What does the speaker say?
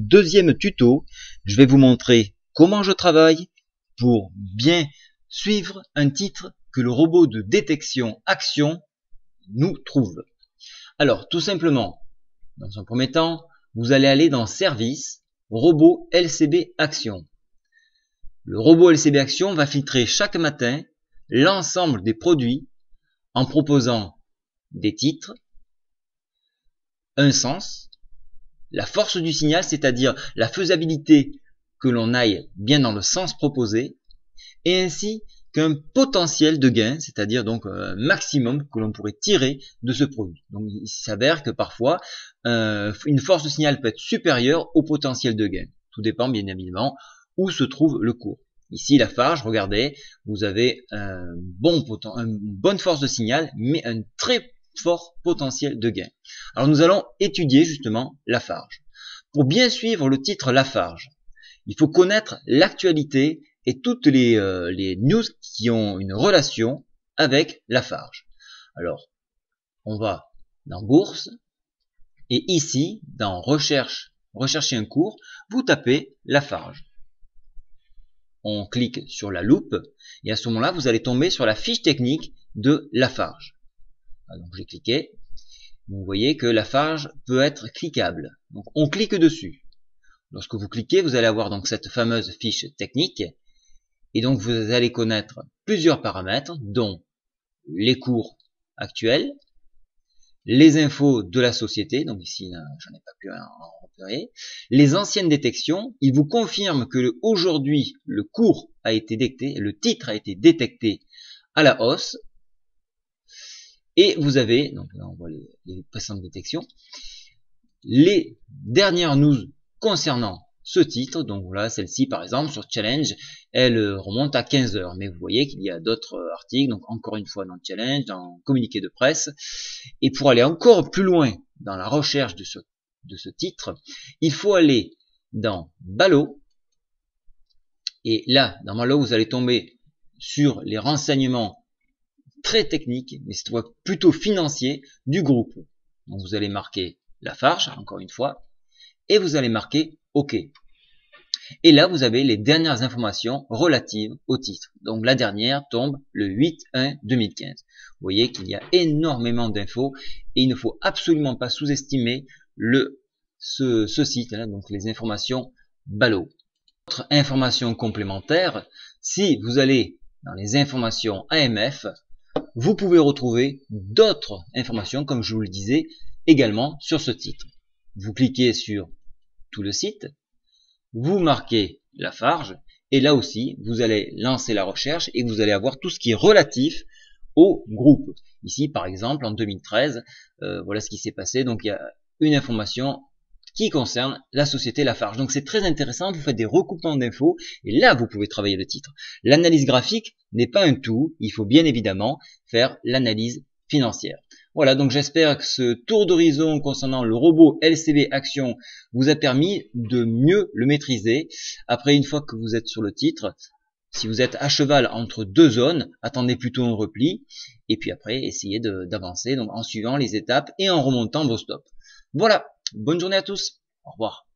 deuxième tuto, je vais vous montrer comment je travaille pour bien suivre un titre que le robot de détection action nous trouve. Alors, tout simplement, dans un premier temps, vous allez aller dans Service, Robot LCB Action. Le robot LCB Action va filtrer chaque matin l'ensemble des produits en proposant des titres, un sens, la force du signal, c'est-à-dire la faisabilité que l'on aille bien dans le sens proposé, et ainsi qu'un potentiel de gain, c'est-à-dire donc un maximum que l'on pourrait tirer de ce produit. Donc il s'avère que parfois une force de signal peut être supérieure au potentiel de gain. Tout dépend bien évidemment où se trouve le cours. Ici Lafarge, regardez, vous avez une bonne force de signal, mais un très fort potentiel de gain. Alors nous allons étudier justement Lafarge. Pour bien suivre le titre Lafarge, il faut connaître l'actualité et toutes les news qui ont une relation avec Lafarge. Alors, on va dans Bourse, et ici, dans Rechercher un cours, vous tapez Lafarge. On clique sur la loupe, et à ce moment-là, vous allez tomber sur la fiche technique de Lafarge. Donc j'ai cliqué, vous voyez que Lafarge peut être cliquable. Donc on clique dessus. Lorsque vous cliquez, vous allez avoir donc cette fameuse fiche technique, et donc vous allez connaître plusieurs paramètres, dont les cours actuels, les infos de la société, donc ici j'en ai pas pu en repérer, les anciennes détections. Il vous confirme que aujourd'hui le cours a été détecté, le titre a été détecté à la hausse, et vous avez, donc là on voit les précédentes détections, les dernières news concernant ce titre. Donc voilà, celle-ci par exemple sur Challenge, elle remonte à 15 heures, mais vous voyez qu'il y a d'autres articles, donc encore une fois dans Challenge, dans communiqué de presse. Et pour aller encore plus loin dans la recherche de ce titre, il faut aller dans Ballot, et là dans Ballot vous allez tomber sur les renseignements très techniques, mais cette fois plutôt financiers du groupe. Donc vous allez marquer Lafarge, encore une fois, et vous allez marquer OK. Et là, vous avez les dernières informations relatives au titre. Donc la dernière tombe le 8/1/2015. Vous voyez qu'il y a énormément d'infos, et il ne faut absolument pas sous-estimer ce site, là, donc les informations Ballot. Autre information complémentaire, si vous allez dans les informations AMF, vous pouvez retrouver d'autres informations, comme je vous le disais, également sur ce titre. Vous cliquez sur tout le site, vous marquez Lafarge, et là aussi vous allez lancer la recherche et vous allez avoir tout ce qui est relatif au groupe. Ici par exemple en 2013, voilà ce qui s'est passé. Donc il y a une information qui concerne la société Lafarge. Donc c'est très intéressant, vous faites des recoupements d'infos et là vous pouvez travailler le titre. L'analyse graphique n'est pas un tout, il faut bien évidemment faire l'analyse financière. Voilà, donc j'espère que ce tour d'horizon concernant le robot LCB Action vous a permis de mieux le maîtriser. Après, une fois que vous êtes sur le titre, si vous êtes à cheval entre deux zones, attendez plutôt un repli, et puis après, essayez d'avancer donc en suivant les étapes et en remontant vos stops. Voilà, bonne journée à tous, au revoir.